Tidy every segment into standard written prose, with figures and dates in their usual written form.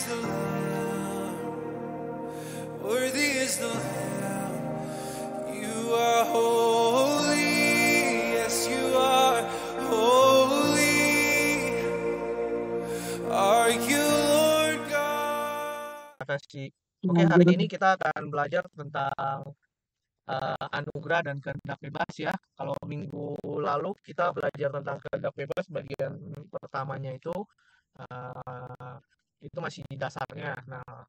the Lamb, worthy is the Lamb. You are holy, yes you are holy. Are you Lord God? Terima kasih. Oke, hari ini kita akan belajar tentang anugerah dan kehendak bebas ya. Kalau minggu lalu kita belajar tentang kehendak bebas, bagian pertamanya itu masih di dasarnya. Nah,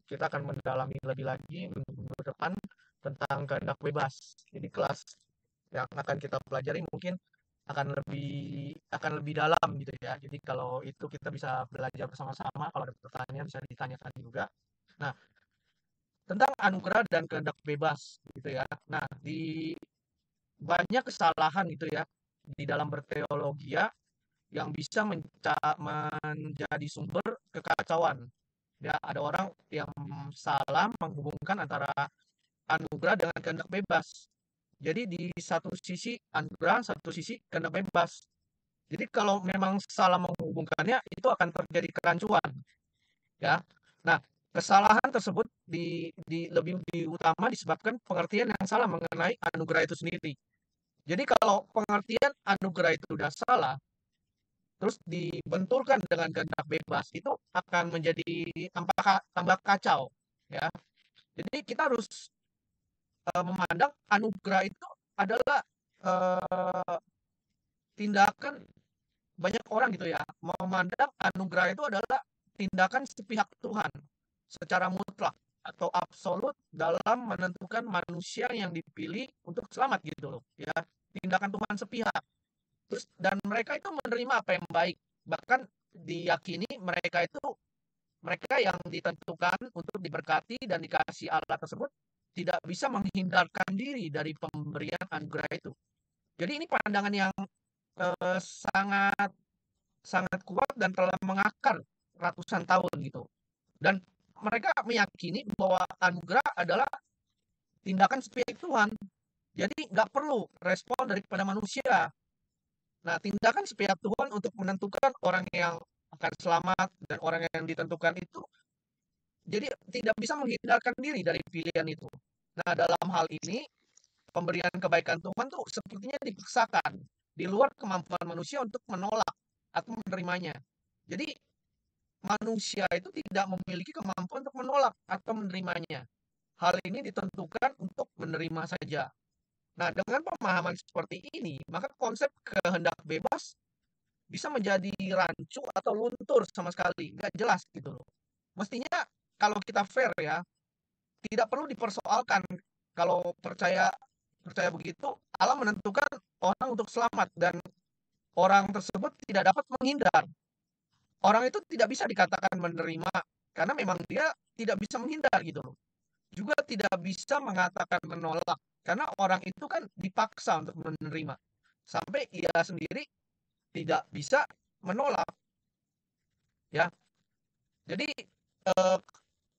kita akan mendalami lebih lagi minggu depan tentang kehendak bebas. Jadi kelas yang akan kita pelajari mungkin akan lebih dalam gitu ya. Jadi kalau itu kita bisa belajar bersama-sama. Kalau ada pertanyaan bisa ditanyakan juga. Nah, tentang anugerah dan kehendak bebas gitu ya. Nah, di banyak kesalahan gitu ya di dalam berteologi ya yang bisa menjadi sumber kekacauan. Ya, ada orang yang salah menghubungkan antara anugerah dengan kehendak bebas. Jadi di satu sisi anugerah, satu sisi kehendak bebas. Jadi kalau memang salah menghubungkannya itu akan terjadi kerancuan, ya. Nah, kesalahan tersebut lebih utama disebabkan pengertian yang salah mengenai anugerah itu sendiri. Jadi kalau pengertian anugerah itu sudah salah, terus dibenturkan dengan kehendak bebas, itu akan menjadi tambah kacau, ya. Jadi kita harus memandang anugerah itu adalah tindakan banyak orang gitu ya, memandang anugerah itu adalah tindakan sepihak Tuhan secara mutlak atau absolut dalam menentukan manusia yang dipilih untuk selamat gitu loh ya, tindakan Tuhan sepihak. Terus dan mereka itu menerima apa yang baik, bahkan diyakini mereka yang ditentukan untuk diberkati dan dikasih Allah tersebut tidak bisa menghindarkan diri dari pemberian anugerah itu. Jadi ini pandangan yang sangat sangat kuat dan telah mengakar ratusan tahun gitu. Dan mereka meyakini bahwa anugerah adalah tindakan sepihak Tuhan. Jadi nggak perlu respon daripada manusia. Nah, tindakan sepihak Tuhan untuk menentukan orang yang akan selamat dan orang yang ditentukan itu, jadi tidak bisa menghindarkan diri dari pilihan itu. Nah, dalam hal ini, pemberian kebaikan Tuhan tuh sepertinya dipaksakan di luar kemampuan manusia untuk menolak atau menerimanya. Jadi manusia itu tidak memiliki kemampuan untuk menolak atau menerimanya. Hal ini ditentukan untuk menerima saja. Nah, dengan pemahaman seperti ini, maka konsep kehendak bebas bisa menjadi rancu atau luntur sama sekali. Nggak jelas gitu loh. Mestinya kalau kita fair ya, tidak perlu dipersoalkan. Kalau percaya begitu, Allah menentukan orang untuk selamat dan orang tersebut tidak dapat menghindar. Orang itu tidak bisa dikatakan menerima karena memang dia tidak bisa menghindar gitu loh. Juga tidak bisa mengatakan menolak karena orang itu kan dipaksa untuk menerima. Sampai ia sendiri tidak bisa menolak ya. Jadi eh,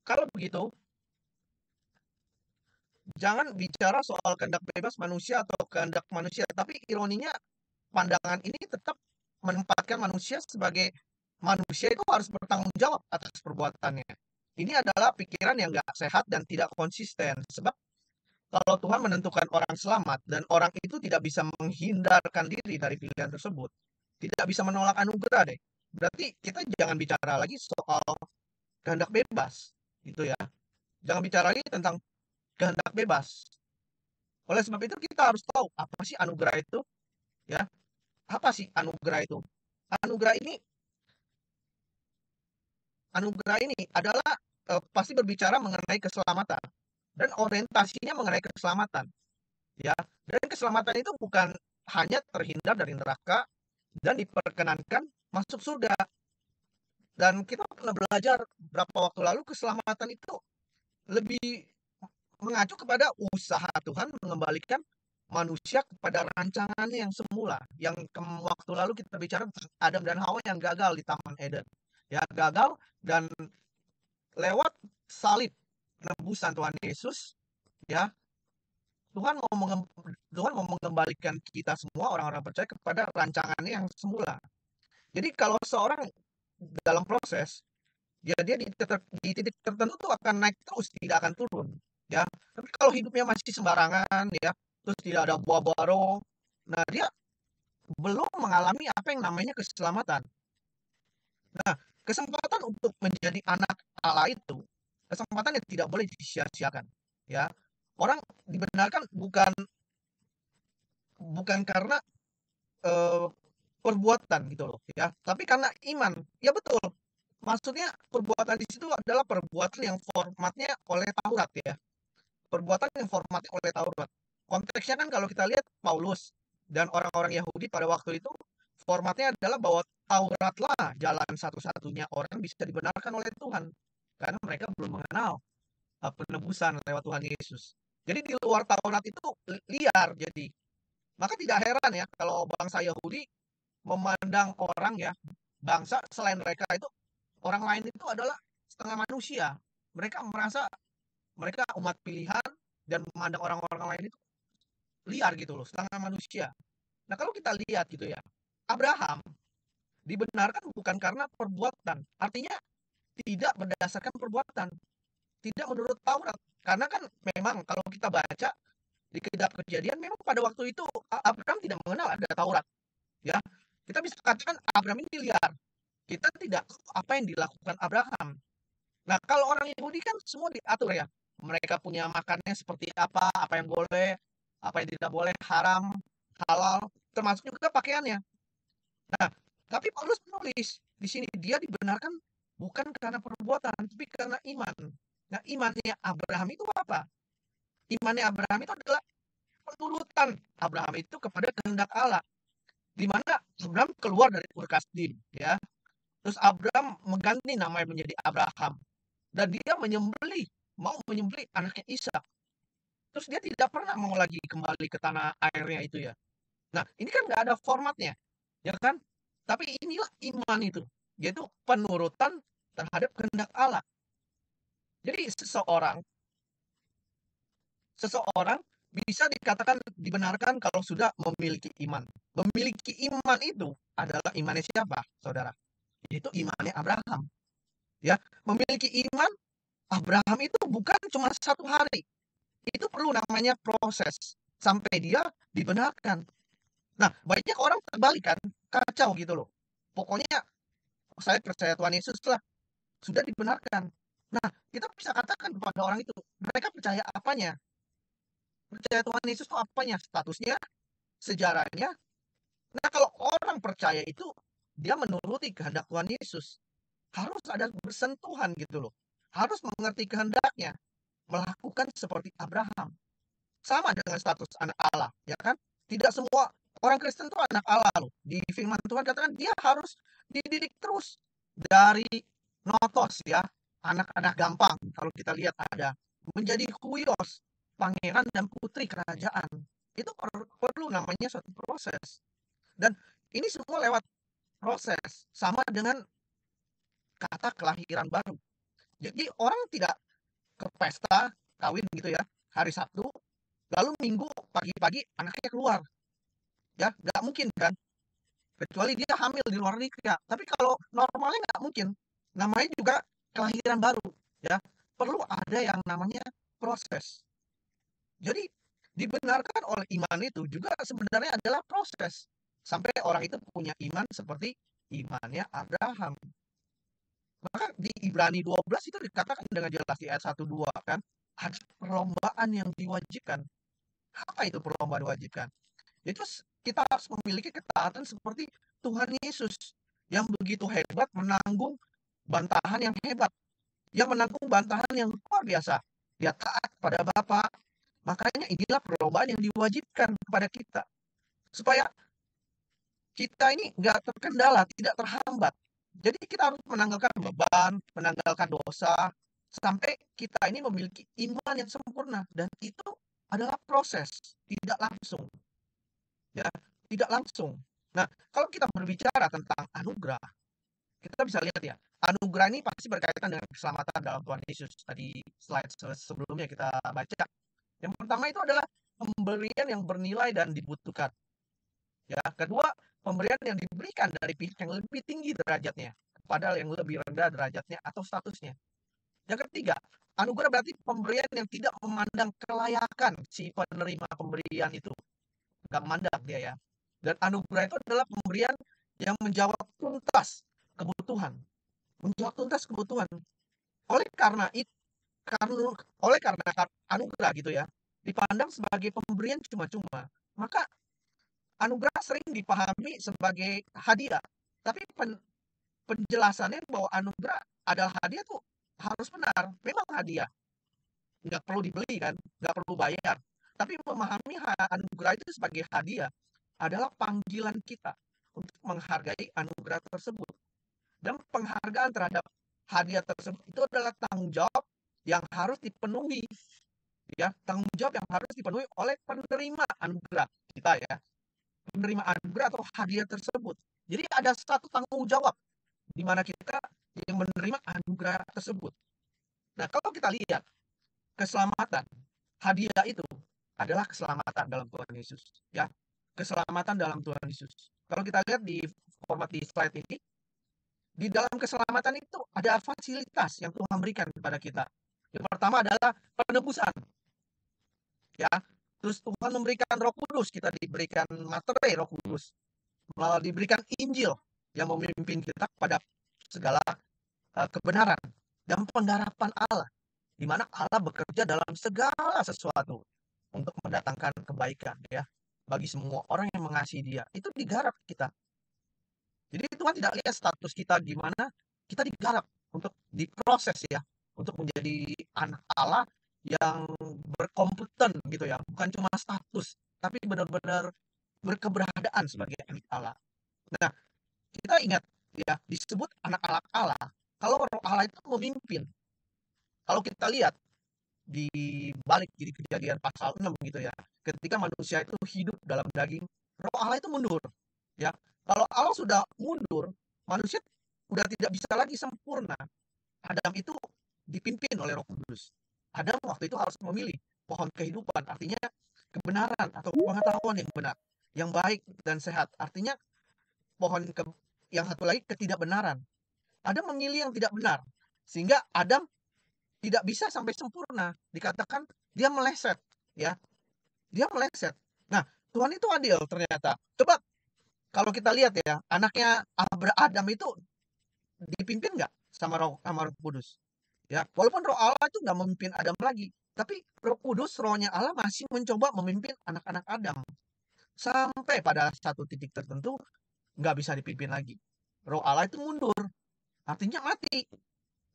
kalau begitu jangan bicara soal kehendak bebas manusia atau kehendak manusia, tapi ironinya pandangan ini tetap menempatkan manusia sebagai manusia itu harus bertanggung jawab atas perbuatannya. Ini adalah pikiran yang nggak sehat dan tidak konsisten. Sebab kalau Tuhan menentukan orang selamat dan orang itu tidak bisa menghindarkan diri dari pilihan tersebut, tidak bisa menolak anugerah deh. Berarti kita jangan bicara lagi soal kehendak bebas, gitu ya. Jangan bicara lagi tentang kehendak bebas. Oleh sebab itu kita harus tahu apa sih anugerah itu, ya. Apa sih anugerah itu? Anugerah ini anugerah ini adalah pasti berbicara mengenai keselamatan dan orientasinya mengenai keselamatan, ya. Dan keselamatan itu bukan hanya terhindar dari neraka dan diperkenankan masuk surga. Dan kita pernah belajar berapa waktu lalu keselamatan itu lebih mengacu kepada usaha Tuhan mengembalikan manusia kepada rancangannya yang semula. Yang waktu lalu kita bicara tentang Adam dan Hawa yang gagal di Taman Eden. Ya, gagal dan lewat salib penebusan Tuhan Yesus, ya, Tuhan mau mengembalikan kita semua orang-orang percaya kepada rancangannya yang semula. Jadi kalau seorang dalam proses dia di titik tertentu tuh akan naik terus, tidak akan turun, ya. Tapi kalau hidupnya masih sembarangan, ya, terus tidak ada buah buah roh, nah dia belum mengalami apa yang namanya keselamatan. Nah, kesempatan untuk menjadi anak Allah itu, kesempatan yang tidak boleh disia-siakan, ya. Orang dibenarkan bukan bukan karena, eee, perbuatan gitu loh, ya, tapi karena iman. Ya betul, maksudnya perbuatan di situ adalah perbuatan yang formatnya oleh Taurat ya, perbuatan yang formatnya oleh Taurat. Konteksnya kan kalau kita lihat Paulus dan orang-orang Yahudi pada waktu itu, formatnya adalah bahwa Tauratlah jalan satu-satunya orang bisa dibenarkan oleh Tuhan, karena mereka belum mengenal, penebusan lewat Tuhan Yesus. Jadi di luar Taurat itu liar jadi. Maka tidak heran ya kalau bangsa Yahudi memandang orang ya, bangsa selain mereka itu, orang lain itu adalah setengah manusia. Mereka merasa mereka umat pilihan dan memandang orang-orang lain itu liar gitu loh, setengah manusia. Nah, kalau kita lihat gitu ya, Abraham dibenarkan bukan karena perbuatan. Artinya tidak berdasarkan perbuatan, tidak menurut Taurat. Karena kan memang kalau kita baca di kitab Kejadian memang pada waktu itu Abraham tidak mengenal ada Taurat, ya. Kita bisa katakan Abraham ini liar. Kita tidak tahu apa yang dilakukan Abraham. Nah, kalau orang Yahudi kan semua diatur ya. Mereka punya makannya seperti apa yang boleh, apa yang tidak boleh, haram, halal, termasuk juga pakaiannya. Nah, tapi Paulus menulis di sini dia dibenarkan bukan karena perbuatan, tapi karena iman. Nah, imannya Abraham itu apa? Imannya Abraham itu adalah penurutan Abraham itu kepada kehendak Allah. Di mana Abraham keluar dari Ur Kasdim, ya. Terus Abraham mengganti namanya menjadi Abraham. Dan dia mau menyembelih anaknya Ishak. Terus dia tidak pernah mau lagi kembali ke tanah airnya itu ya. Nah, ini kan nggak ada formatnya, ya kan? Tapi inilah iman itu, yaitu penurutan terhadap kehendak Allah. Jadi seseorang bisa dikatakan dibenarkan kalau sudah memiliki iman. Memiliki iman itu adalah imannya siapa, saudara? Itu imannya Abraham. Ya, memiliki iman Abraham itu bukan cuma satu hari. Itu perlu namanya proses sampai dia dibenarkan. Nah, banyak orang terbalik kan, kacau gitu loh. Pokoknya saya percaya Tuhan Yesus lah, sudah dibenarkan. Nah, kita bisa katakan kepada orang itu, mereka percaya apanya? Percaya Tuhan Yesus itu apanya? Statusnya, sejarahnya. Nah, kalau orang percaya itu, dia menuruti kehendak Tuhan Yesus. Harus ada bersentuhan gitu loh. Harus mengerti kehendaknya. Melakukan seperti Abraham. Sama dengan status anak Allah, ya kan? Tidak semua orang Kristen itu anak Allah loh. Di firman Tuhan katakan dia harus dididik terus dari notos ya, anak-anak gampang. Kalau kita lihat ada menjadi kuyos, pangeran dan putri kerajaan. Itu perlu namanya suatu proses. Dan ini semua lewat proses. Sama dengan kata kelahiran baru. Jadi orang tidak ke pesta kawin gitu ya, hari Sabtu, lalu Minggu pagi-pagi anaknya keluar. Ya, nggak mungkin kan? Kecuali dia hamil di luar nikah. Ya. Tapi kalau normalnya nggak mungkin. Namanya juga kelahiran baru. Ya, perlu ada yang namanya proses. Jadi dibenarkan oleh iman itu juga sebenarnya adalah proses. Sampai orang itu punya iman seperti imannya Abraham. Maka di Ibrani 12 itu dikatakan dengan jelas di ayat 1-2 kan, ada perlombaan yang diwajibkan. Apa itu perlombaan diwajibkan? Itu kita harus memiliki ketaatan seperti Tuhan Yesus yang begitu hebat menanggung bantahan yang hebat, yang menanggung bantahan yang luar biasa. Dia taat pada Bapa. Makanya inilah perlombaan yang diwajibkan kepada kita. Supaya kita ini nggak terkendala, tidak terhambat. Jadi kita harus menanggalkan beban, menanggalkan dosa, sampai kita ini memiliki iman yang sempurna. Dan itu adalah proses, tidak langsung. Ya, tidak langsung. Nah, kalau kita berbicara tentang anugerah, kita bisa lihat ya, anugerah ini pasti berkaitan dengan keselamatan dalam Tuhan Yesus. Tadi slide sebelumnya kita baca. Yang pertama itu adalah pemberian yang bernilai dan dibutuhkan. Ya, kedua, pemberian yang diberikan dari pihak yang lebih tinggi derajatnya padahal yang lebih rendah derajatnya atau statusnya. Yang ketiga, anugerah berarti pemberian yang tidak memandang kelayakan si penerima pemberian itu. Nggak memandang dia ya. Dan anugerah itu adalah pemberian yang menjawab tuntas kebutuhan. Menjawab tuntas kebutuhan. Oleh karena itu, karena anugerah gitu ya, dipandang sebagai pemberian cuma-cuma, maka anugerah sering dipahami sebagai hadiah. Tapi penjelasannya bahwa anugerah adalah hadiah tuh harus benar. Memang hadiah, nggak perlu dibeli kan, nggak perlu bayar. Tapi memahami anugerah itu sebagai hadiah adalah panggilan kita untuk menghargai anugerah tersebut. Dan penghargaan terhadap hadiah tersebut itu adalah tanggung jawab yang harus dipenuhi, ya, tanggung jawab yang harus dipenuhi oleh penerima anugerah kita ya, penerima anugerah atau hadiah tersebut. Jadi ada satu tanggung jawab di mana kita yang menerima anugerah tersebut. Nah, kalau kita lihat keselamatan, hadiah itu adalah keselamatan dalam Tuhan Yesus, ya. Keselamatan dalam Tuhan Yesus. Kalau kita lihat di format di slide ini, di dalam keselamatan itu ada fasilitas yang Tuhan berikan kepada kita. Yang pertama adalah penebusan, ya. Terus Tuhan memberikan Roh Kudus, kita diberikan materai Roh Kudus, diberikan Injil yang memimpin kita kepada segala kebenaran dan penggarapan Allah, di mana Allah bekerja dalam segala sesuatu untuk mendatangkan kebaikan ya bagi semua orang yang mengasihi Dia. Itu digarap kita. Jadi Tuhan tidak lihat status kita gimana, kita digarap untuk diproses ya, untuk menjadi anak Allah yang berkompeten gitu ya, bukan cuma status, tapi benar-benar berkeberadaan sebagai anak Allah. Nah, kita ingat ya, disebut anak-anak Allah kalau Roh Allah itu memimpin. Kalau kita lihat di balik jadi Kejadian pasal 6 gitu ya, ketika manusia itu hidup dalam daging, Roh Allah itu mundur ya. Kalau Allah sudah mundur, manusia udah tidak bisa lagi sempurna. Adam itu dipimpin oleh Roh Kudus. Adam waktu itu harus memilih pohon kehidupan, artinya kebenaran atau pengetahuan yang benar, yang baik dan sehat. Artinya pohon yang satu lagi ketidakbenaran. Adam memilih yang tidak benar, sehingga Adam tidak bisa sampai sempurna. Dikatakan dia meleset, ya. Dia meleset. Nah, Tuhan itu adil ternyata. Coba kalau kita lihat ya, anaknya Adam itu dipimpin nggak sama Roh Kudus? Ya, walaupun Roh Allah itu nggak memimpin Adam lagi, tapi Roh Kudus, Rohnya Allah masih mencoba memimpin anak-anak Adam sampai pada satu titik tertentu nggak bisa dipimpin lagi. Roh Allah itu mundur, artinya mati.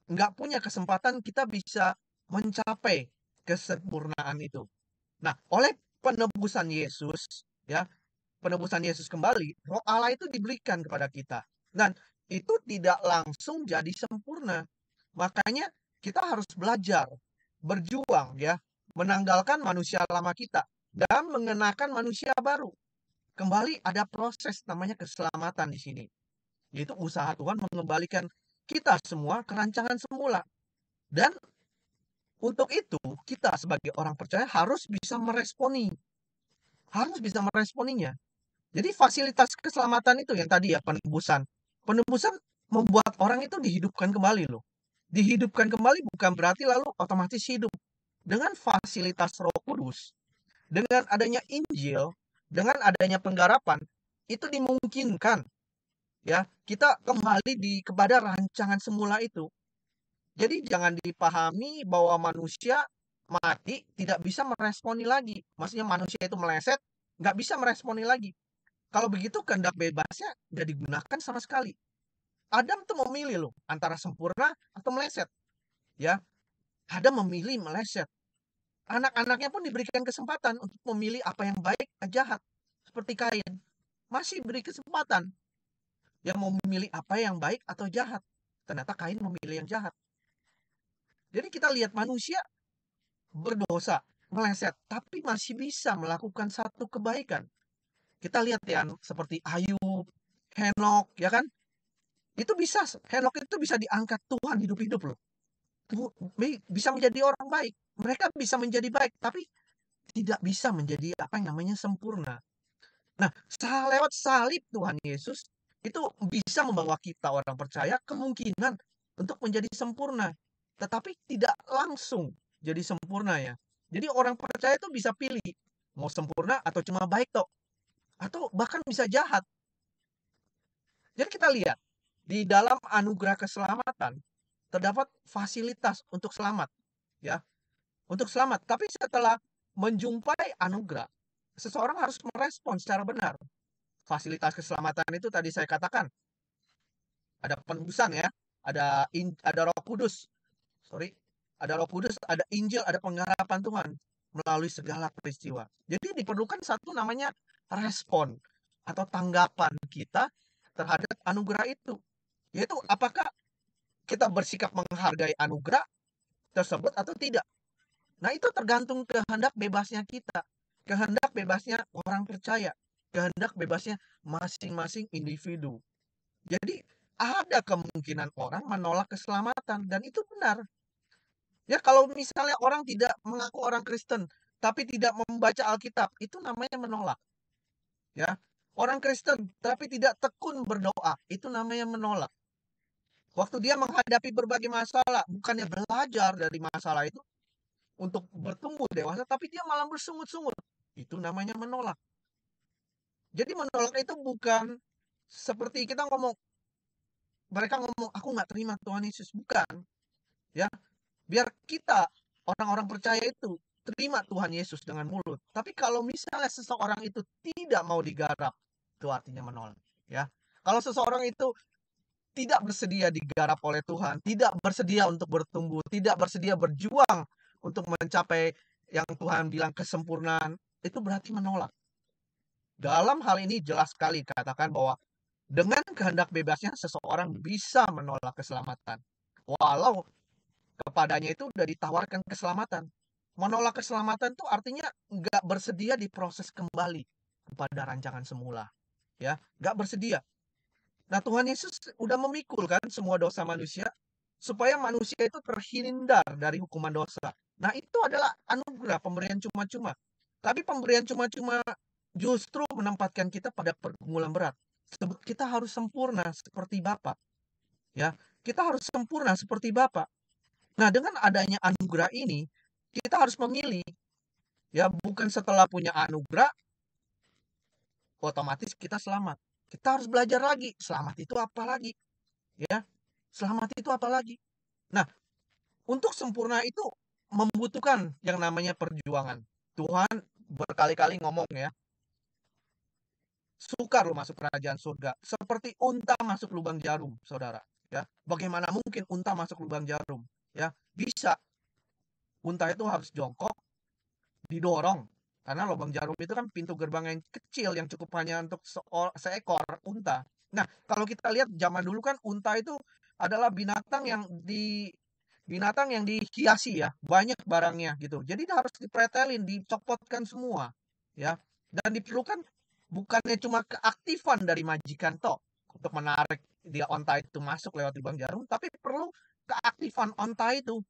Nggak punya kesempatan kita bisa mencapai kesempurnaan itu. Nah, oleh penebusan Yesus, ya, penebusan Yesus kembali, Roh Allah itu diberikan kepada kita. Dan itu tidak langsung jadi sempurna. Makanya kita harus belajar, berjuang ya, menanggalkan manusia lama kita dan mengenakan manusia baru. Kembali ada proses namanya keselamatan di sini. Yaitu usaha Tuhan mengembalikan kita semua ke rancangan semula. Dan untuk itu kita sebagai orang percaya harus bisa meresponi. Harus bisa meresponinya. Jadi fasilitas keselamatan itu yang tadi ya, penebusan. Penebusan membuat orang itu dihidupkan kembali loh. Dihidupkan kembali bukan berarti lalu otomatis hidup. Dengan fasilitas Roh Kudus, dengan adanya Injil, dengan adanya penggarapan, itu dimungkinkan ya kita kembali kepada rancangan semula itu. Jadi jangan dipahami bahwa manusia mati tidak bisa meresponi lagi. Maksudnya manusia itu meleset, nggak bisa meresponi lagi. Kalau begitu kehendak bebasnya nggak digunakan sama sekali. Adam tuh memilih loh antara sempurna atau meleset. Ya, Adam memilih meleset. Anak-anaknya pun diberikan kesempatan untuk memilih apa yang baik atau jahat. Seperti Kain. Masih beri kesempatan. Yang mau memilih apa yang baik atau jahat. Ternyata Kain memilih yang jahat. Jadi kita lihat manusia berdosa, meleset, tapi masih bisa melakukan satu kebaikan. Kita lihat ya, seperti Ayub, Henok, ya kan? Itu bisa, Henok itu bisa diangkat Tuhan hidup-hidup loh. Bisa menjadi orang baik. Mereka bisa menjadi baik, tapi tidak bisa menjadi apa yang namanya sempurna. Nah, lewat salib Tuhan Yesus, itu bisa membawa kita orang percaya kemungkinan untuk menjadi sempurna, tetapi tidak langsung jadi sempurna ya. Jadi orang percaya itu bisa pilih mau sempurna atau cuma baik toh, atau bahkan bisa jahat. Jadi kita lihat di dalam anugerah keselamatan terdapat fasilitas untuk selamat, ya, untuk selamat. Tapi setelah menjumpai anugerah, seseorang harus merespons secara benar. Fasilitas keselamatan itu tadi saya katakan, ada penebusan ya, ada Roh Kudus. Sorry, ada Roh Kudus, ada Injil, ada pengharapan Tuhan melalui segala peristiwa. Jadi diperlukan satu namanya respon atau tanggapan kita terhadap anugerah itu. Yaitu apakah kita bersikap menghargai anugerah tersebut atau tidak. Nah, itu tergantung kehendak bebasnya kita, kehendak bebasnya orang percaya, kehendak bebasnya masing-masing individu. Jadi, ada kemungkinan orang menolak keselamatan dan itu benar. Ya, kalau misalnya orang tidak mengaku orang Kristen tapi tidak membaca Alkitab, itu namanya menolak. Ya. Orang Kristen tapi tidak tekun berdoa, itu namanya menolak. Waktu dia menghadapi berbagai masalah, bukannya belajar dari masalah itu untuk bertumbuh dewasa, tapi dia malah bersungut-sungut. Itu namanya menolak. Jadi menolak itu bukan seperti kita ngomong, mereka ngomong, aku nggak terima Tuhan Yesus. Bukan. Ya, biar kita, orang-orang percaya itu, terima Tuhan Yesus dengan mulut. Tapi kalau misalnya seseorang itu tidak mau digarap, itu artinya menolak. Ya, kalau seseorang itu tidak bersedia digarap oleh Tuhan, tidak bersedia untuk bertumbuh, tidak bersedia berjuang untuk mencapai yang Tuhan bilang kesempurnaan, itu berarti menolak. Dalam hal ini jelas sekali katakan bahwa dengan kehendak bebasnya seseorang bisa menolak keselamatan. Walau kepadanya itu sudah ditawarkan keselamatan. Menolak keselamatan itu artinya nggak bersedia diproses kembali kepada rancangan semula. Ya, nggak bersedia. Nah, Tuhan Yesus udah memikul kan semua dosa manusia supaya manusia itu terhindar dari hukuman dosa. Nah, itu adalah anugerah pemberian cuma-cuma. Tapi pemberian cuma-cuma justru menempatkan kita pada pergumulan berat. Kita harus sempurna seperti Bapa. Ya, kita harus sempurna seperti Bapa. Nah, dengan adanya anugerah ini, kita harus memilih. Ya, bukan setelah punya anugerah otomatis kita selamat. Kita harus belajar lagi. Selamat itu apa lagi? Ya, selamat itu apa lagi? Nah, untuk sempurna itu membutuhkan yang namanya perjuangan. Tuhan berkali-kali ngomong ya, sukar lo masuk kerajaan surga. Seperti unta masuk lubang jarum, saudara. Ya, bagaimana mungkin unta masuk lubang jarum? Ya, bisa. Unta itu harus jongkok, didorong. Karena lubang jarum itu kan pintu gerbang yang kecil yang cukup hanya untuk seekor unta. Nah, kalau kita lihat zaman dulu kan unta itu adalah binatang yang dihiasi ya, banyak barangnya gitu. Jadi harus dipretelin, dicopotkan semua, ya. Dan diperlukan bukannya cuma keaktifan dari majikan toh untuk menarik dia onta itu masuk lewat lubang jarum, tapi perlu keaktifan onta itu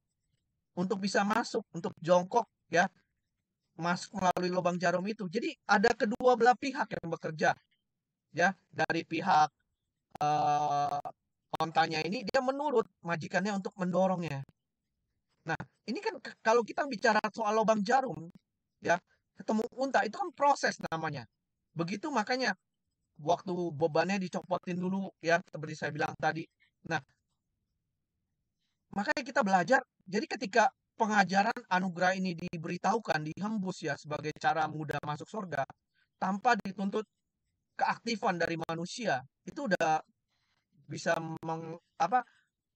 untuk bisa masuk, untuk jongkok ya, masuk melalui lubang jarum itu. Jadi ada kedua belah pihak yang bekerja ya, dari pihak ontanya ini dia menurut majikannya untuk mendorongnya. Nah, ini kan kalau kita bicara soal lubang jarum, ya, ketemu unta itu kan proses namanya. Begitu makanya waktu bebannya dicopotin dulu, ya, seperti saya bilang tadi. Nah, makanya kita belajar. Jadi ketika pengajaran anugerah ini diberitahukan, dihembus ya sebagai cara mudah masuk surga, tanpa dituntut keaktifan dari manusia, itu udah bisa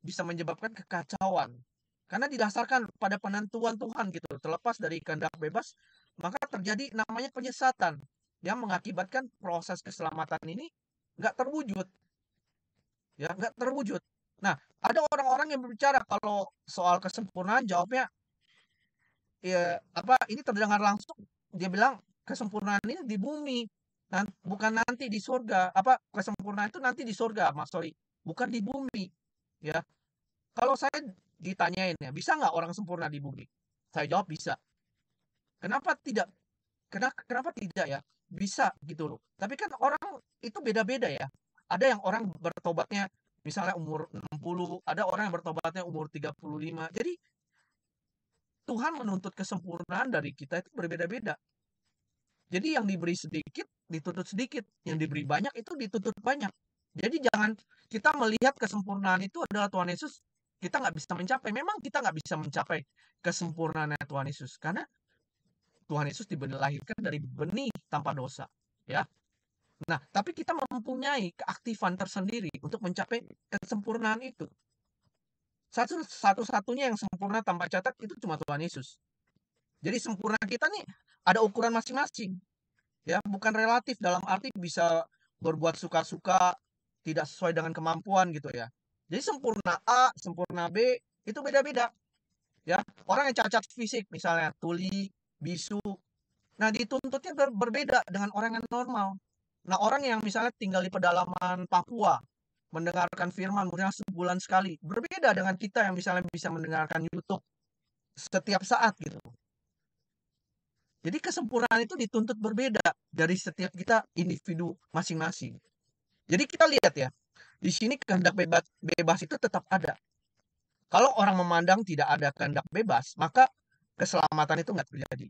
bisa menyebabkan kekacauan. Karena didasarkan pada penentuan Tuhan gitu, terlepas dari kehendak bebas, maka terjadi namanya penyesatan yang mengakibatkan proses keselamatan ini nggak terwujud, ya nggak terwujud. Nah, ada orang-orang yang berbicara kalau soal kesempurnaan jawabnya ya ini terdengar langsung dia bilang kesempurnaan ini di bumi, bukan nanti di surga. Kesempurnaan itu nanti di surga, Mas sorry, bukan di bumi, ya. Kalau saya ditanyain ya, bisa nggak orang sempurna di bumi? Saya jawab bisa. Kenapa tidak? Kenapa tidak ya? Bisa gitu loh. Tapi kan orang itu beda-beda ya. Ada yang orang bertobatnya misalnya umur 60, ada orang yang bertobatnya umur 35. Jadi Tuhan menuntut kesempurnaan dari kita itu berbeda-beda. Jadi yang diberi sedikit dituntut sedikit, yang diberi banyak itu dituntut banyak. Jadi jangan kita melihat kesempurnaan itu adalah Tuhan Yesus, kita nggak bisa mencapai. Memang kita nggak bisa mencapai kesempurnaan Tuhan Yesus karena Tuhan Yesus dilahirkan dari benih tanpa dosa, ya. Nah, tapi kita mempunyai keaktifan tersendiri untuk mencapai kesempurnaan itu. Satu-satunya yang sempurna tanpa cacat itu cuma Tuhan Yesus. Jadi sempurna kita nih ada ukuran masing-masing. Ya, bukan relatif dalam arti bisa berbuat suka-suka, tidak sesuai dengan kemampuan gitu ya. Jadi sempurna A, sempurna B itu beda-beda. Ya, orang yang cacat fisik misalnya tuli, bisu, nah dituntutnya berbeda dengan orang yang normal. Nah, orang yang misalnya tinggal di pedalaman Papua, mendengarkan firman mungkin sebulan sekali, berbeda dengan kita yang misalnya bisa mendengarkan YouTube setiap saat gitu. Jadi kesempurnaan itu dituntut berbeda dari setiap kita individu masing-masing. Jadi kita lihat ya, di sini kehendak bebas itu tetap ada. Kalau orang memandang tidak ada kehendak bebas, maka keselamatan itu nggak terjadi.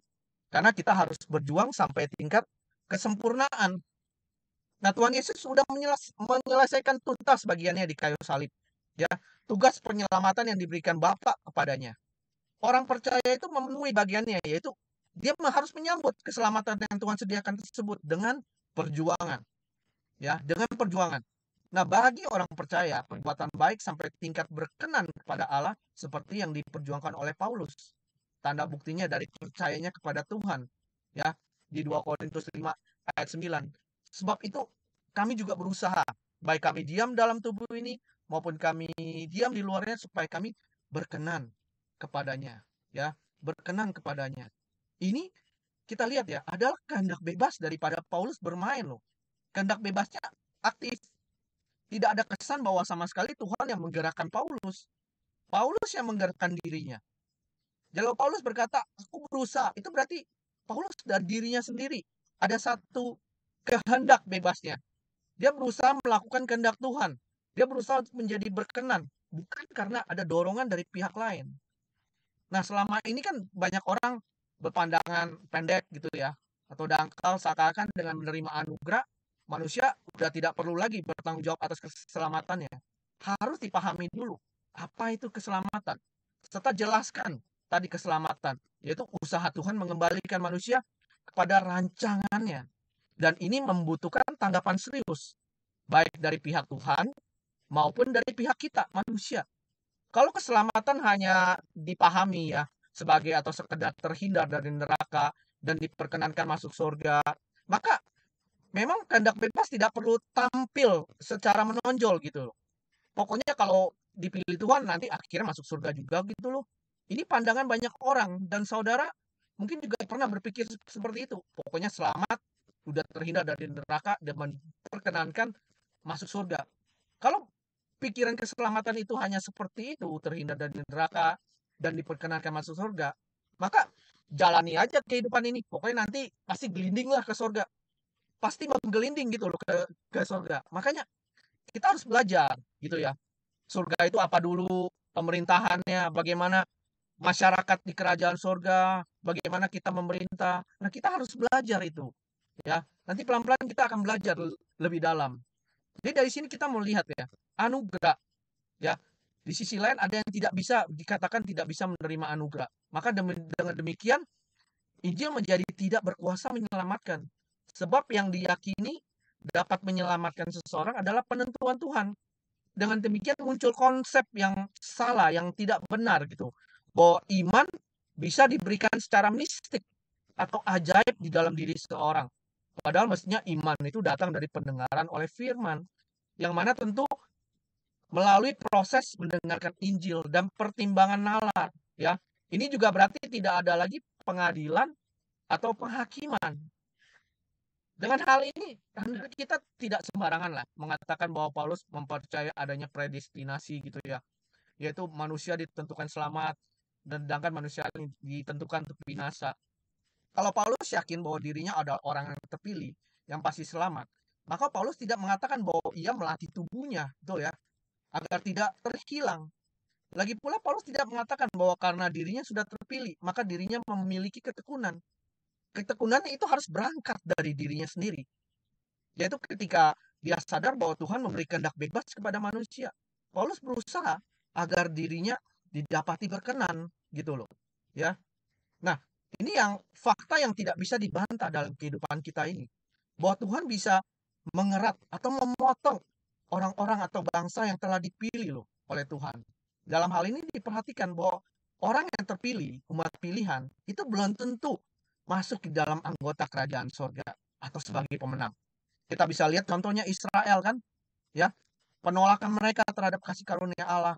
Karena kita harus berjuang sampai tingkat kesempurnaan. Nah, Tuhan Yesus sudah menyelesaikan tuntas bagiannya di kayu salib. Ya, tugas penyelamatan yang diberikan Bapa kepadanya. Orang percaya itu memenuhi bagiannya, yaitu dia harus menyambut keselamatan yang Tuhan sediakan tersebut dengan perjuangan. Ya, dengan perjuangan. Nah, bagi orang percaya, perbuatan baik sampai tingkat berkenan kepada Allah seperti yang diperjuangkan oleh Paulus. Tanda buktinya dari percayanya kepada Tuhan. Ya, di 2 Korintus 5 ayat 9. Sebab itu kami juga berusaha, baik kami diam dalam tubuh ini maupun kami diam di luarnya supaya kami berkenan kepadanya, ya, berkenan kepadanya. Ini kita lihat ya, adalah kehendak bebas daripada Paulus bermain loh. Kehendak bebasnya aktif. Tidak ada kesan bahwa sama sekali Tuhan yang menggerakkan Paulus. Paulus yang menggerakkan dirinya. Kalau Paulus berkata, aku berusaha, itu berarti Paulus dari dirinya sendiri. Ada satu kehendak bebasnya. Dia berusaha melakukan kehendak Tuhan. Dia berusaha untuk menjadi berkenan. Bukan karena ada dorongan dari pihak lain. Nah, selama ini kan banyak orang berpandangan pendek gitu ya, atau dangkal seakan-akan dengan menerima anugerah, manusia sudah tidak perlu lagi bertanggung jawab atas keselamatannya. Harus dipahami dulu, apa itu keselamatan. Serta jelaskan tadi keselamatan, yaitu usaha Tuhan mengembalikan manusia kepada rancangannya. Dan ini membutuhkan tanggapan serius, baik dari pihak Tuhan maupun dari pihak kita, manusia. Kalau keselamatan hanya dipahami ya sebagai atau sekedar terhindar dari neraka dan diperkenankan masuk surga, maka memang kehendak bebas tidak perlu tampil secara menonjol gitu loh. Pokoknya kalau dipilih Tuhan nanti akhirnya masuk surga juga gitu loh. Ini pandangan banyak orang dan saudara mungkin juga pernah berpikir seperti itu. Pokoknya selamat, udah terhindar dari neraka dan diperkenankan masuk surga. Kalau pikiran keselamatan itu hanya seperti itu, terhindar dari neraka dan diperkenankan masuk surga, maka jalani aja kehidupan ini. Pokoknya nanti pasti gelinding lah ke surga. Pasti menggelinding gitu loh ke surga. Makanya kita harus belajar gitu ya. Surga itu apa dulu, pemerintahannya, bagaimana masyarakat di kerajaan surga, bagaimana kita memerintah. Nah, kita harus belajar itu. Ya, nanti pelan-pelan kita akan belajar lebih dalam. Jadi dari sini kita melihat ya, anugerah ya. Di sisi lain ada yang tidak bisa dikatakan tidak bisa menerima anugerah. Maka dengan demikian Injil menjadi tidak berkuasa menyelamatkan. Sebab yang diyakini dapat menyelamatkan seseorang adalah penentuan Tuhan. Dengan demikian muncul konsep yang salah, yang tidak benar gitu. Bahwa iman bisa diberikan secara mistik atau ajaib di dalam diri seseorang. Padahal mestinya iman itu datang dari pendengaran oleh firman. Yang mana tentu melalui proses mendengarkan Injil dan pertimbangan nalar, ya. Ini juga berarti tidak ada lagi pengadilan atau penghakiman. Dengan hal ini, kita tidak sembarangan lah mengatakan bahwa Paulus mempercayai adanya predestinasi gitu ya, yaitu manusia ditentukan selamat dan sedangkan manusia ditentukan untuk binasa. Kalau Paulus yakin bahwa dirinya adalah orang yang terpilih, yang pasti selamat, Maka Paulus tidak mengatakan bahwa ia melatih tubuhnya, betul ya, agar tidak terhilang. Lagi pula Paulus tidak mengatakan bahwa karena dirinya sudah terpilih, maka dirinya memiliki ketekunan. Ketekunan itu harus berangkat dari dirinya sendiri. Yaitu ketika dia sadar bahwa Tuhan memberi kehendak bebas kepada manusia. Paulus berusaha agar dirinya didapati berkenan, gitu loh. Ya. Nah, ini yang fakta yang tidak bisa dibantah dalam kehidupan kita ini. Bahwa Tuhan bisa mengerat atau memotong orang-orang atau bangsa yang telah dipilih loh oleh Tuhan. Dalam hal ini diperhatikan bahwa orang yang terpilih, umat pilihan, itu belum tentu masuk di dalam anggota kerajaan surga atau sebagai pemenang. Kita bisa lihat contohnya Israel kan, ya, penolakan mereka terhadap kasih karunia Allah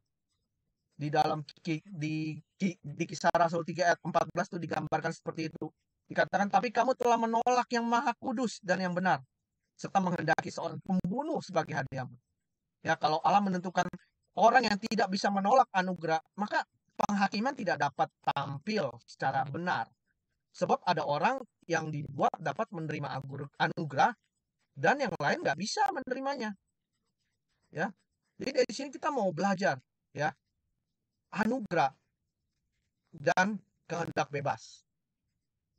di dalam di Kisah Rasul 3 ayat 14 itu digambarkan seperti itu. Dikatakan, tapi kamu telah menolak yang maha kudus dan yang benar, serta menghendaki seorang pembunuh sebagai hadiahmu. Ya, kalau Allah menentukan orang yang tidak bisa menolak anugerah, maka penghakiman tidak dapat tampil secara benar. Sebab ada orang yang dibuat dapat menerima anugerah dan yang lain nggak bisa menerimanya. Ya, jadi dari sini kita mau belajar, ya, anugerah dan kehendak bebas.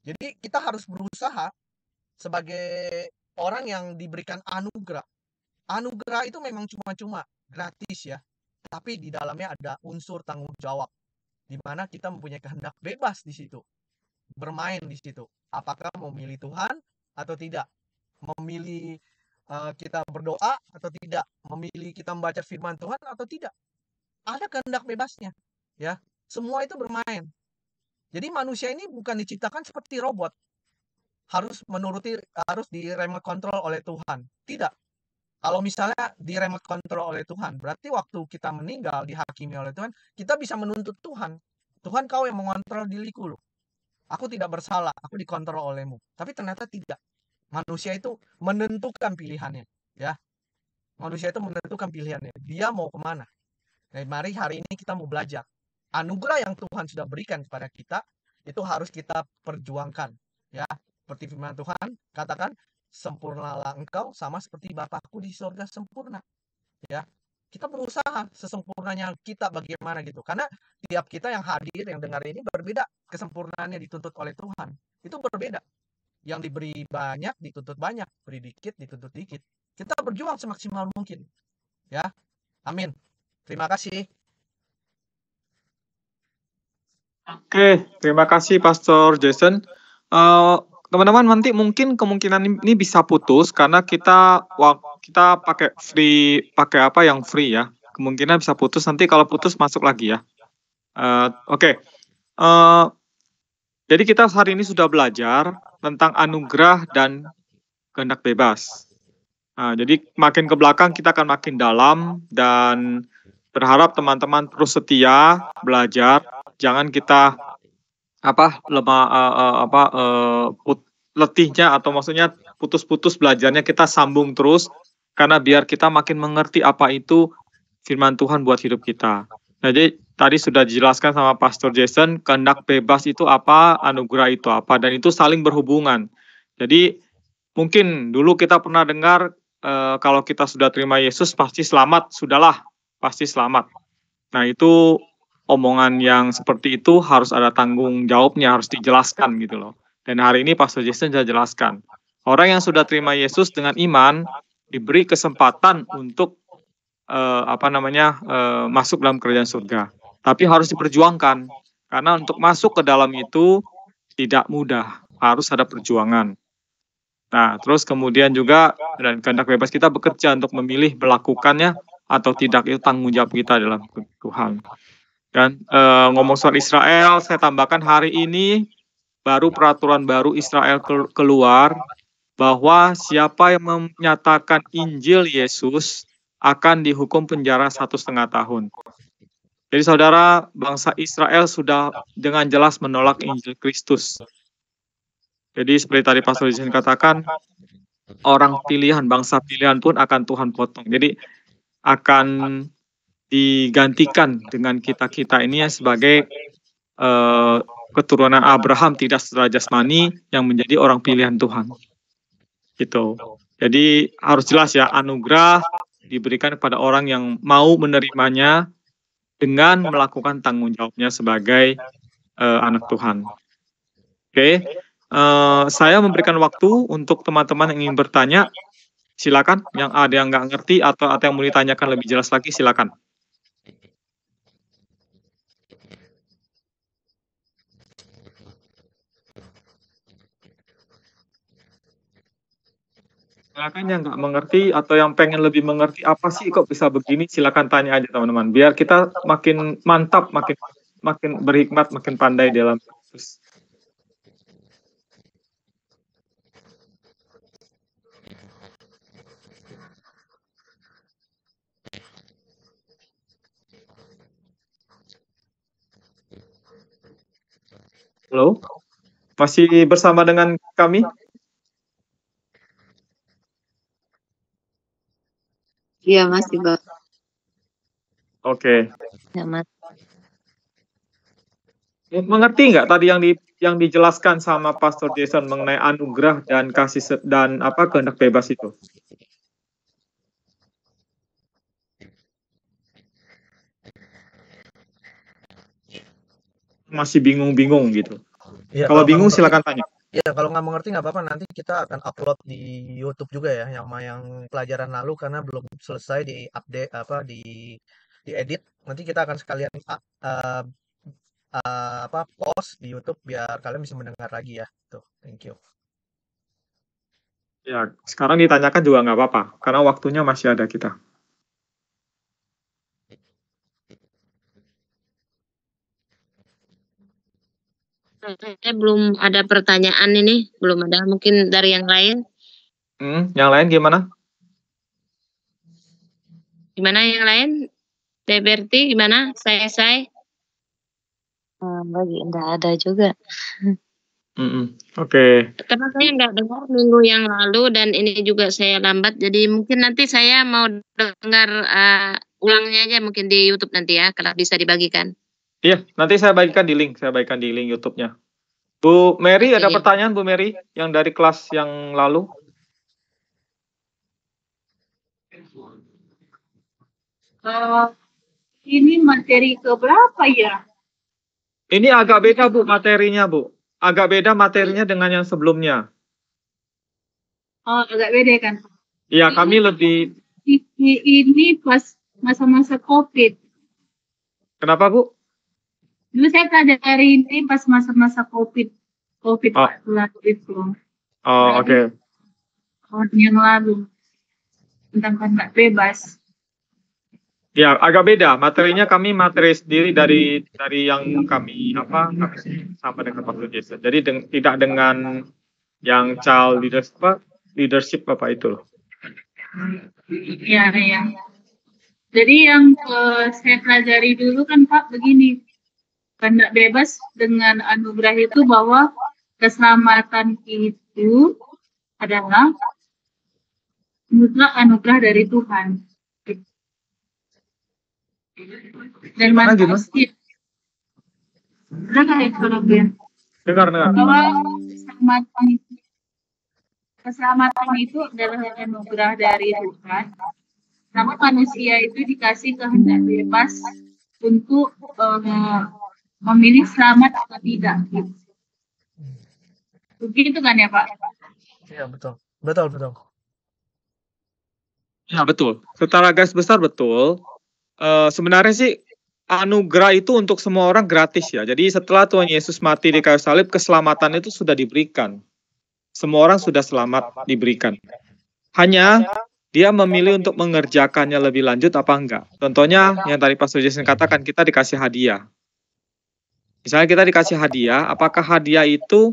Jadi kita harus berusaha sebagai orang yang diberikan anugerah. Anugerah itu memang cuma-cuma, gratis ya. Tapi di dalamnya ada unsur tanggung jawab, di mana kita mempunyai kehendak bebas di situ, bermain di situ. Apakah memilih Tuhan atau tidak, memilih kita berdoa atau tidak, memilih kita membaca firman Tuhan atau tidak. Ada kehendak bebasnya, ya. Semua itu bermain. Jadi manusia ini bukan diciptakan seperti robot, harus di remote control oleh Tuhan. Tidak. Kalau misalnya di remote control oleh Tuhan, berarti waktu kita meninggal dihakimi oleh Tuhan, kita bisa menuntut Tuhan. Tuhan, kau yang mengontrol diriku loh. Aku tidak bersalah, aku dikontrol olehmu. Tapi ternyata tidak. Manusia itu menentukan pilihannya, ya. Manusia itu menentukan pilihannya. Dia mau kemana? Nah, mari hari ini kita mau belajar. Anugerah yang Tuhan sudah berikan kepada kita, itu harus kita perjuangkan, ya. Seperti firman Tuhan katakan, sempurnalah engkau sama seperti Bapakku di surga sempurna, ya. Kita berusaha sesempurnanya kita bagaimana gitu, karena tiap kita yang hadir, yang dengar ini berbeda, kesempurnaannya dituntut oleh Tuhan itu berbeda. Yang diberi banyak dituntut banyak, beri dikit dituntut dikit. Kita berjuang semaksimal mungkin, ya. Amin. Terima kasih. Oke, terima kasih Pastor Jason. Teman-teman, nanti mungkin kemungkinan ini bisa putus karena kita pakai apa yang free ya. Kemungkinan bisa putus, nanti kalau putus masuk lagi ya. Oke. Jadi kita hari ini sudah belajar tentang anugerah dan kehendak bebas. Jadi makin ke belakang kita akan makin dalam, dan berharap teman-teman terus setia belajar. Jangan kita letihnya, atau maksudnya putus-putus belajarnya, kita sambung terus karena biar kita makin mengerti apa itu firman Tuhan buat hidup kita. Jadi tadi sudah dijelaskan sama Pastor Jason, kehendak bebas itu apa, anugerah itu apa, dan itu saling berhubungan. Jadi mungkin dulu kita pernah dengar kalau kita sudah terima Yesus pasti selamat, sudahlah, pasti selamat. Nah, itu omongan yang seperti itu harus ada tanggung jawabnya, harus dijelaskan gitu loh. Dan hari ini Pastor Jason sudah jelaskan. Orang yang sudah terima Yesus dengan iman diberi kesempatan untuk masuk dalam kerajaan surga. Tapi harus diperjuangkan, karena untuk masuk ke dalam itu tidak mudah, harus ada perjuangan. Nah, terus kemudian juga dan kehendak bebas kita bekerja untuk memilih melakukannya atau tidak, itu tanggung jawab kita dalam Tuhan. Dan ngomong soal Israel, saya tambahkan hari ini baru peraturan baru Israel keluar bahwa siapa yang menyatakan Injil Yesus akan dihukum penjara 1,5 tahun. Jadi saudara, bangsa Israel sudah dengan jelas menolak Injil Kristus. Jadi seperti tadi Pastor Jason katakan, orang pilihan, bangsa pilihan pun akan Tuhan potong. Jadi akan digantikan dengan kita-kita ini sebagai keturunan Abraham tidak secara jasmani yang menjadi orang pilihan Tuhan. Gitu. Jadi harus jelas ya, anugerah diberikan kepada orang yang mau menerimanya dengan melakukan tanggung jawabnya sebagai anak Tuhan. Oke, saya memberikan waktu untuk teman-teman yang ingin bertanya. Silakan, yang ada yang nggak ngerti atau yang mau ditanyakan lebih jelas lagi, silakan. Silakan yang nggak mengerti atau yang pengen lebih mengerti apa sih kok bisa begini, silakan tanya aja teman-teman. Biar kita makin mantap, makin berhikmat, makin pandai dalam Kristus. Halo, masih bersama dengan kami? Iya, masih, Bang. Oke. Ya, Mas. Mengerti nggak tadi yang dijelaskan sama Pastor Jason mengenai anugerah dan kasih dan kehendak bebas itu? Masih bingung-bingung gitu. Ya, kalau bingung silakan tanya. Ya, kalau nggak mengerti nggak apa-apa, nanti kita akan upload di YouTube juga ya, yang pelajaran lalu karena belum selesai di update diedit. Nanti kita akan sekalian post di YouTube biar kalian bisa mendengar lagi ya. Tuh, thank you. Ya, sekarang ditanyakan juga nggak apa-apa karena waktunya masih ada kita. Saya belum ada pertanyaan ini, belum ada. Mungkin dari yang lain. Yang lain gimana? Gimana yang lain? Berti gimana? Saya? Lagi enggak ada juga. Oke. Karena saya nggak dengar minggu yang lalu dan ini juga saya lambat, jadi mungkin nanti saya mau dengar ulangnya aja mungkin di YouTube nanti ya, kalau bisa dibagikan. Iya, nanti saya bagikan di link YouTube-nya. Bu Mary, ada pertanyaan Bu Mary yang dari kelas yang lalu? Ini materi keberapa ya? Ini agak beda Bu materinya Bu. Agak beda materinya dengan yang sebelumnya. Oh, agak beda kan? Iya, kami lebih... Ini pas masa-masa COVID. Kenapa Bu? Dulu saya pelajari ini pas masa-masa COVID itu. Oh, oke. Tahun yang lalu. Tentang kehendak bebas. Ya, agak beda. Materinya kami materi sendiri dari yang kami sama dengan Pastor Jason. Jadi tidak dengan yang child leadership apa itu loh. Iya. Jadi yang saya pelajari dulu kan Pak begini. Kehendak bebas dengan anugerah itu bahwa keselamatan itu adalah mutlak anugerah dari Tuhan. Dan manusia. Dengar. Bahwa keselamatan itu adalah anugerah dari Tuhan. Namun manusia itu dikasih kehendak bebas untuk memilih selamat atau tidak. Begitu kan ya Pak? Iya, betul. Ya, betul. Secara garis besar betul. Sebenarnya sih anugerah itu untuk semua orang gratis ya. Jadi setelah Tuhan Yesus mati di kayu salib, keselamatan itu sudah diberikan. Semua orang sudah selamat diberikan. Hanya dia memilih untuk mengerjakannya lebih lanjut apa enggak. Contohnya yang tadi Pastor Jason katakan, kita dikasih hadiah. Misalnya kita dikasih hadiah, apakah hadiah itu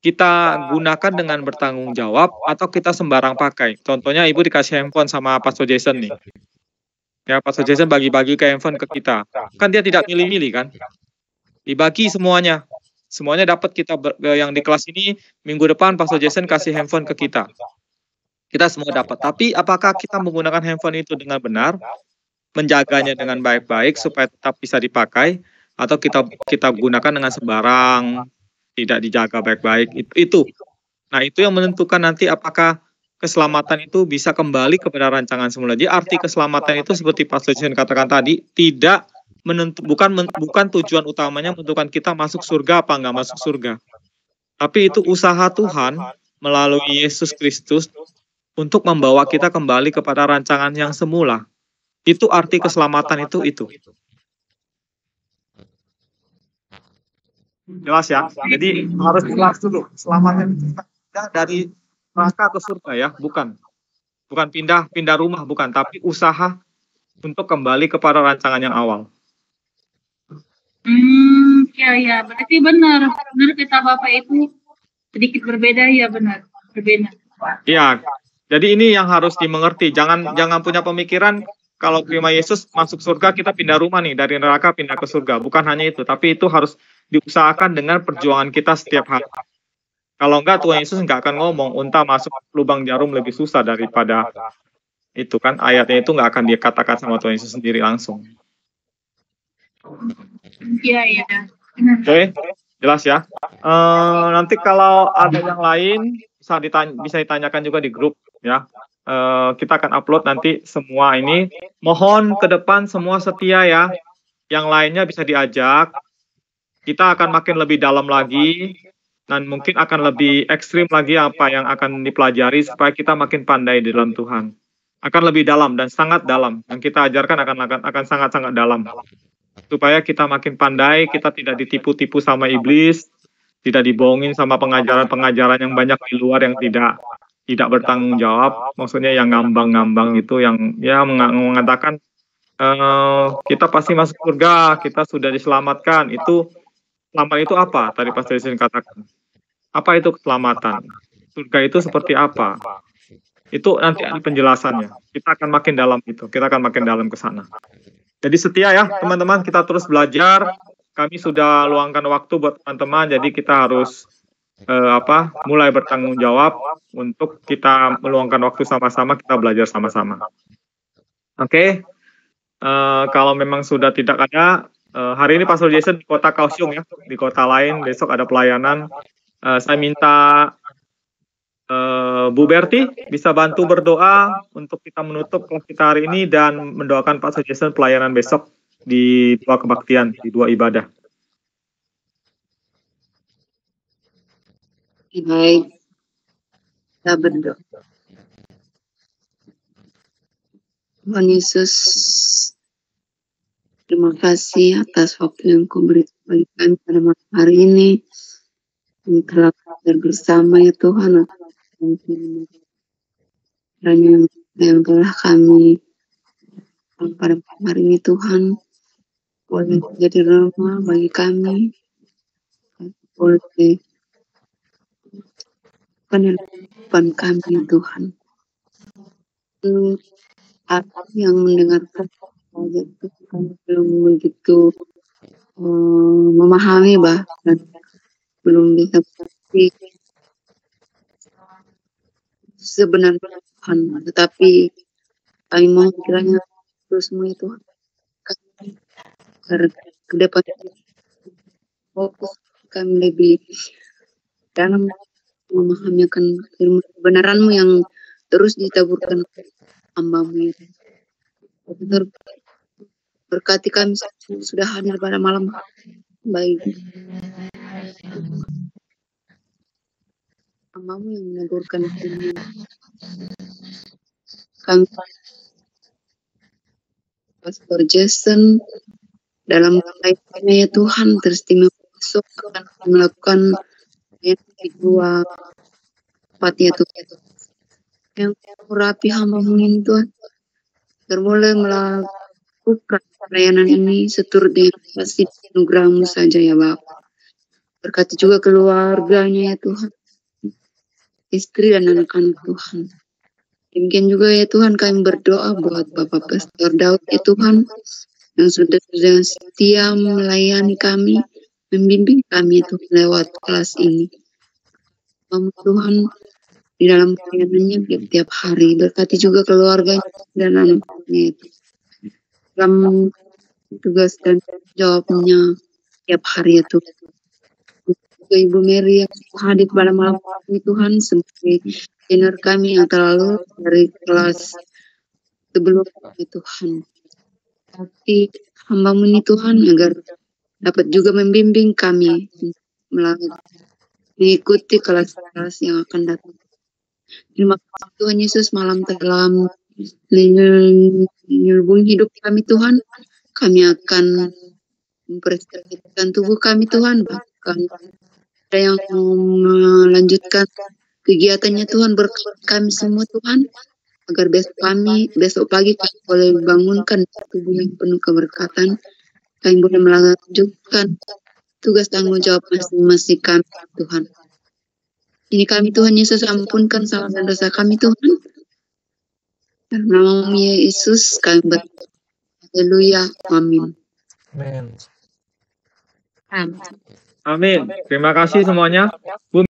kita gunakan dengan bertanggung jawab atau kita sembarang pakai? Contohnya ibu dikasih handphone sama Pastor Jason nih. Ya, Pastor Jason bagi-bagi ke handphone ke kita. Kan dia tidak milih-milih kan? Dibagi semuanya. Semuanya dapat kita yang di kelas ini minggu depan Pastor Jason kasih handphone ke kita. Kita semua dapat. Tapi apakah kita menggunakan handphone itu dengan benar? Menjaganya dengan baik-baik supaya tetap bisa dipakai? Atau kita gunakan dengan sembarang, tidak dijaga baik-baik? Itu. Nah, itu yang menentukan nanti apakah keselamatan itu bisa kembali kepada rancangan semula. Jadi arti keselamatan itu seperti Pastor Jason katakan tadi, tidak bukan tujuan utamanya menentukan kita masuk surga apa enggak masuk surga. Tapi itu usaha Tuhan melalui Yesus Kristus untuk membawa kita kembali kepada rancangan yang semula. Itu arti keselamatan itu. Jelas ya? Jadi harus jelas dulu. Selamatnya tidak dari neraka ke surga ya, bukan pindah rumah, bukan, tapi usaha untuk kembali kepada rancangan yang awal. Ya, berarti benar kata Bapak itu sedikit berbeda ya, benar. Berbeda. Iya. Jadi ini yang harus dimengerti. Jangan punya pemikiran kalau terima Yesus masuk surga kita pindah rumah nih, dari neraka pindah ke surga. Bukan hanya itu, tapi itu harus diusahakan dengan perjuangan kita setiap hari. Kalau enggak, Tuhan Yesus enggak akan ngomong unta masuk lubang jarum lebih susah daripada itu kan. Ayatnya itu enggak akan dikatakan sama Tuhan Yesus sendiri langsung. Iya. Oke, jelas ya. Nanti kalau ada yang lain bisa ditanyakan juga di grup ya. Kita akan upload nanti semua ini. Mohon ke depan semua setia ya. Yang lainnya bisa diajak. Kita akan makin lebih dalam lagi dan mungkin akan lebih ekstrim lagi apa yang akan dipelajari supaya kita makin pandai di dalam Tuhan. Akan lebih dalam dan sangat dalam. Yang kita ajarkan akan sangat-sangat dalam. Supaya kita makin pandai, kita tidak ditipu-tipu sama iblis, tidak dibohongin sama pengajaran-pengajaran yang banyak di luar yang tidak bertanggung jawab. Maksudnya yang ngambang-ngambang itu, yang ya mengatakan kita pasti masuk surga, kita sudah diselamatkan. Itu selamat itu apa? Tadi Pastor Jason katakan. Apa itu keselamatan? Surga itu seperti apa? Itu nanti ada penjelasannya. Kita akan makin dalam itu. Kita akan makin dalam ke sana. Jadi setia ya teman-teman, kita terus belajar. Kami sudah luangkan waktu buat teman-teman, jadi kita harus mulai bertanggung jawab untuk kita meluangkan waktu sama-sama, kita belajar sama-sama. Oke. Kalau memang sudah tidak ada, hari ini Pastor Jason di kota Kaohsiung ya, di kota lain, besok ada pelayanan. Saya minta Bu Berti bisa bantu berdoa untuk kita menutup kelas kita hari ini dan mendoakan Pastor Jason pelayanan besok di dua kebaktian, di dua ibadah. Baik, kita berdoa. Tuhan Yesus, terima kasih atas waktu yang Kau berikan pada malam hari ini. Kami telah belajar bersama ya Tuhan, yang telah kami pada malam hari ini Tuhan, boleh jadi rahmat bagi kami, boleh penerapan kami Tuhan. Apa yang mendengarkan saja Tuhan belum begitu memahami bahkan belum bisa mengerti sebenarnya Tuhan, tetapi kami mohon kiranya terus semua itu ke depan fokus kami lebih dalam memahami akan firman kebenaran-Mu yang terus ditaburkan hamba-Mu. Berkati kami sudah hadir pada malam baik. Hamba-Mu yang meneburkan firman. Kami Pastor Jason dalam kaitannya ya Tuhan teristimewa besok akan melakukan yang kedua ya Tuhan yang merapi hamba-Mu ini Tuhan boleh melakukan pelayanan ini seturut dengan kasih anugerah-Mu saja ya Bapa. Berkati juga keluarganya ya Tuhan, istri dan anak-anak Tuhan. Demikian juga ya Tuhan kami berdoa buat Bapak Pastor Daud ya Tuhan yang sudah setia melayani kami, membimbing kami itu lewat kelas ini. Tuhan di dalam pelayanannya tiap hari, berkati juga keluarganya dan anak-anaknya itu dalam tugas dan jawabnya tiap hari itu. juga Ibu Mary yang hadir pada malam ini Tuhan sebagai senior kami yang terlalu dari kelas sebelumnya Tuhan. Tapi hamba-Mu ini Tuhan agar dapat juga membimbing kami mengikuti kelas-kelas yang akan datang. Terima kasih Tuhan Yesus, malam telah menyelubungi hidup kami Tuhan. Kami akan mempersiapkan tubuh kami Tuhan, bahkan ada yang melanjutkan kegiatannya Tuhan, berkati kami semua Tuhan, agar besok pagi kami boleh bangunkan tubuh yang penuh keberkatan, kami boleh melanjutkan tugas tanggung jawab masing-masing kami Tuhan. Ini kami Tuhan Yesus, ampunkan salah dan dosa kami Tuhan. Dalam nama-Mu ya Yesus kami berdoa. Haleluya. Amin. Amin. Amin. Amin. Terima kasih semuanya. Bu